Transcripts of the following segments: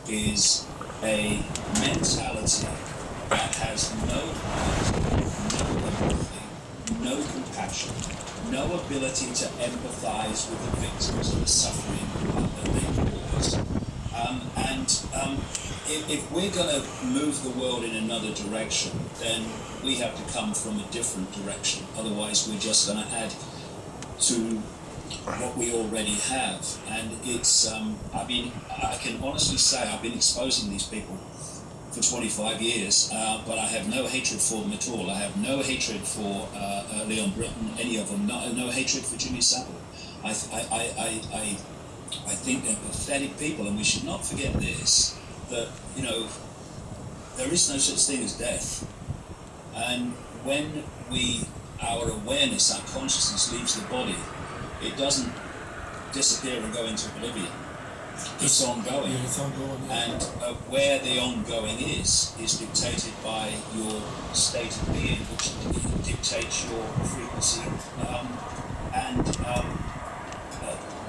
is a mentality that has no heart, no empathy, no compassion, no ability to empathise with the victims of the suffering that they cause. If we're going to move the world in another direction, then we have to come from a different direction. Otherwise, we're just going to add to what we already have. And it's, I can honestly say I've been exposing these people for 25 years, but I have no hatred for them at all. I have no hatred for Leon Britton, any of them, no hatred for Jimmy Savile. I think they're pathetic people, and we should not forget this, that, there is no such thing as death. And when our awareness, our consciousness leaves the body, it doesn't disappear and go into oblivion. It's ongoing. Yeah, it's ongoing. Yeah. And where the ongoing is dictated by your state of being, which dictates your frequency and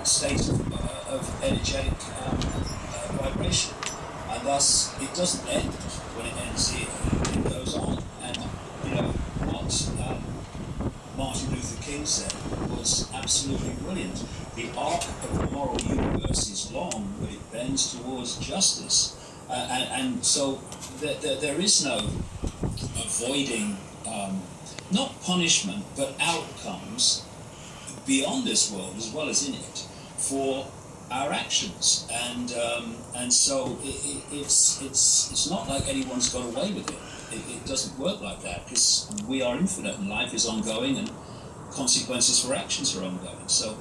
state of energetic vibration. And thus, it doesn't end when it ends here. It goes on. And, what Martin Luther King said was absolutely brilliant. The arc of the moral universe is long, but it bends towards justice. And so there is no avoiding, not punishment, but outcomes beyond this world as well as in it for our actions. And so it's not like anyone's got away with it. It doesn't work like that, because we are infinite and life is ongoing and consequences for actions are ongoing. So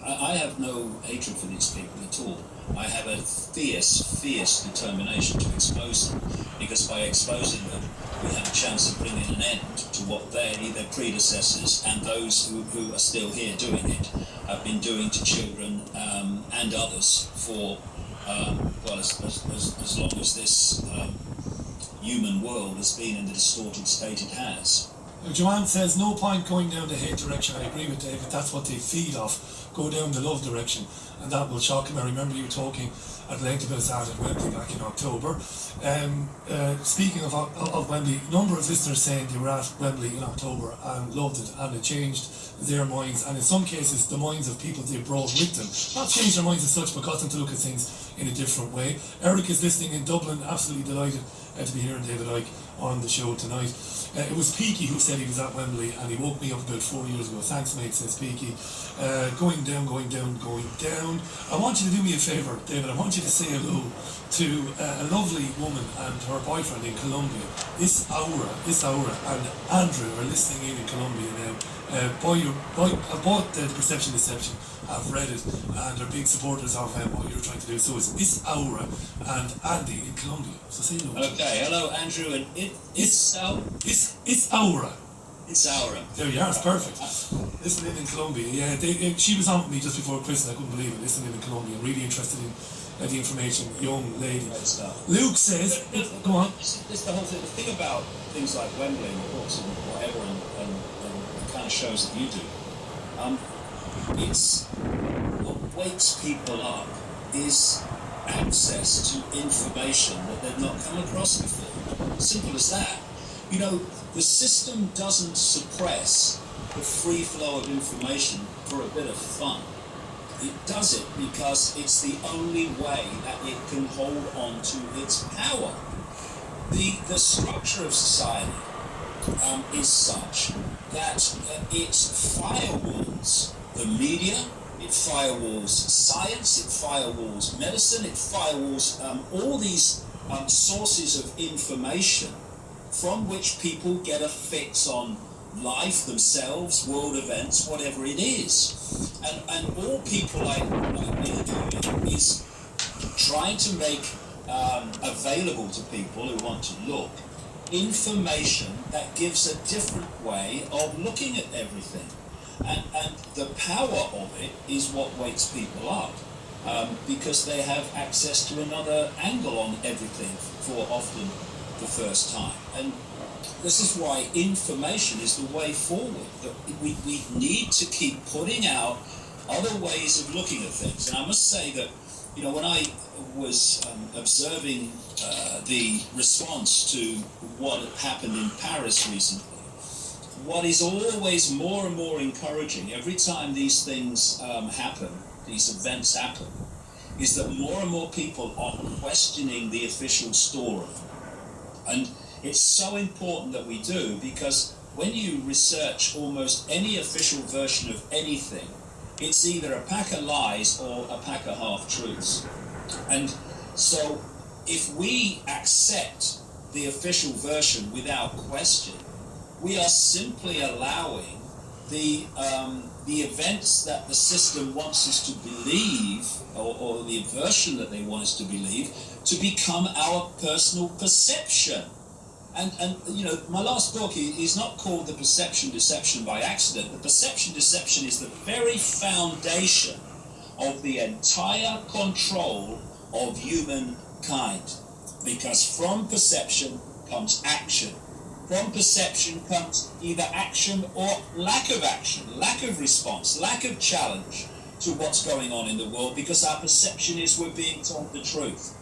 I have no hatred for these people at all. I have a fierce determination to expose them, because by exposing them, we have a chance of bringing an end to what their predecessors and those who are still here doing it have been doing to children and others for, as long as this human world has been in the distorted state it has. Joanne says, no point going down the hate direction. I agree with David, that's what they feed off. Go down the love direction, and that will shock him. I remember you talking at length about that at Wembley back in October. Speaking of Wembley, a number of listeners saying they were at Wembley in October and loved it, and it changed their minds, and in some cases the minds of people they brought with them. Not changed their minds as such, but got them to look at things in a different way. Eric is listening in Dublin, absolutely delighted to be hearing David Icke on the show tonight. It was Peaky who said he was at Wembley, and he woke me up about 4 years ago. Thanks, mate, says Peaky. Going down. I want you to do me a favour, David. I want you to say hello to a lovely woman and her boyfriend in Colombia. Is Aura and Andrew are listening in Colombia now. I bought the Perception Deception. I've read it, and are big supporters of what you're trying to do. So it's Aura and Andy in Colombia. So say hello. Okay, hello Andrew, and it's Aura. It's Aura. It's Aura. There you are, it's perfect. Listening in Colombia, yeah. She was on with me just before Christmas, I couldn't believe it. Listening in Colombia, really interested in the information. Young lady. Great stuff. Luke says, go on. This the whole thing. The thing about things like Wembley and books and whatever, and the kind of shows that you do, it's what wakes people up is access to information that they've not come across before. Simple as that. The system doesn't suppress the free flow of information for a bit of fun. It does it because it's the only way that it can hold on to its power. The structure of society is such that it firewalls the media, it firewalls science, it firewalls medicine, it firewalls all these sources of information from which people get a fix on life, themselves, world events, whatever it is. And all people like me are doing is trying to make available to people who want to look information that gives a different way of looking at everything. And the power of it is what wakes people up, because they have access to another angle on everything for often the first time. And this is why information is the way forward. That we need to keep putting out other ways of looking at things. And I must say that You know, when I was observing the response to what had happened in Paris recently, what is always more and more encouraging every time these things happen, these events happen, is that more and more people are questioning the official story. And it's so important that we do, because when you research almost any official version of anything, it's either a pack of lies or a pack of half-truths. And so if we accept the official version without question, we are simply allowing the events that the system wants us to believe, or the version that they want us to believe, to become our personal perception. And you know, my last book is not called The Perception Deception by accident. The perception deception is the very foundation of the entire control of humankind. Because from perception comes action. From perception comes either action or lack of action, lack of response, lack of challenge to what's going on in the world, because our perception is we're being told the truth.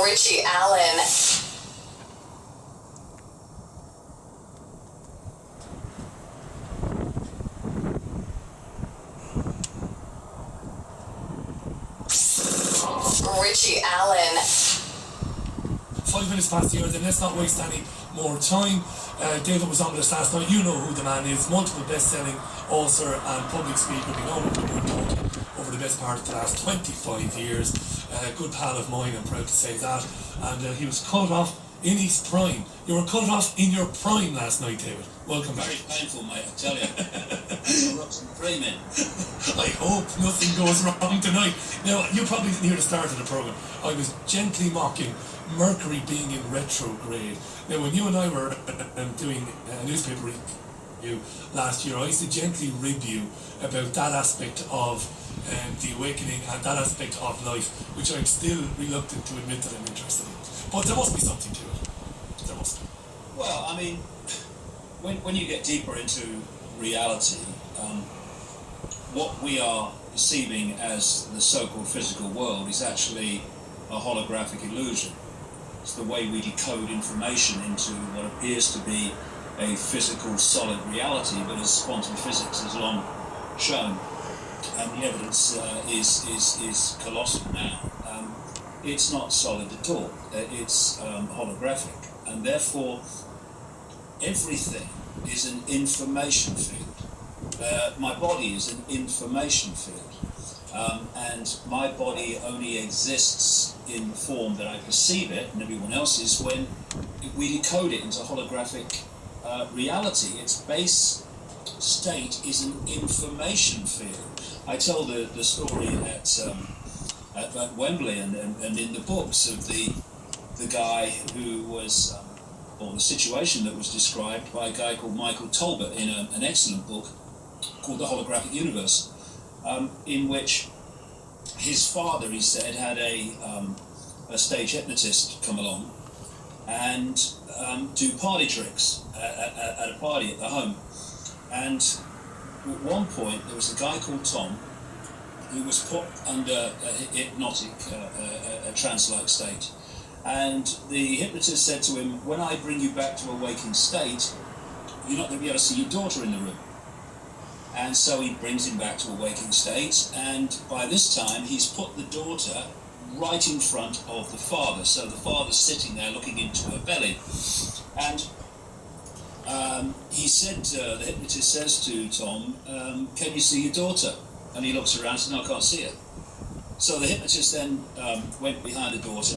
Richie Allen. Richie Allen. 5 minutes past the hour, then let's not waste any more time. David was on with us last night. You know who the man is. Multiple best-selling author and public speaker. Been all over the world talking over the best part of the last 25 years. A good pal of mine, I'm proud to say that. And he was cut off in his prime. You were cut off in your prime last night, David. Welcome back. Very painful, mate, I tell you. Eruption framing. I hope nothing goes wrong tonight. Now, you probably didn't hear the start of the programme. I was gently mocking Mercury being in retrograde. Now, when you and I were doing a newspaper review last year, I used to gently rib you about that aspect of the awakening and that aspect of life, which I'm still reluctant to admit that I'm interested in. But there must be something to it. There must be. Well, I mean, when you get deeper into reality, what we are perceiving as the so-called physical world is actually a holographic illusion. It's the way we decode information into what appears to be a physical, solid reality, but as quantum physics has long shown, and the evidence is colossal now, it's not solid at all. It's holographic, and therefore everything is an information field. My body is an information field. And my body only exists in the form that I perceive it, and everyone else's, when we decode it into holographic reality. Its base state is an information field. I tell the story at Wembley and in the books of the guy who was, or the situation that was described by a guy called Michael Talbot in an excellent book called The Holographic Universe. In which his father, he said, had a stage hypnotist come along and do party tricks at a party at the home. And at one point, there was a guy called Tom who was put under a hypnotic, a trance-like state. And the hypnotist said to him, when I bring you back to a waking state, you're not going to be able to see your daughter in the room. And so he brings him back to a waking state, and by this time he's put the daughter right in front of the father. So the father's sitting there looking into her belly. And he said, the hypnotist says to Tom, can you see your daughter? And he looks around and says, no, I can't see her. So the hypnotist then went behind the daughter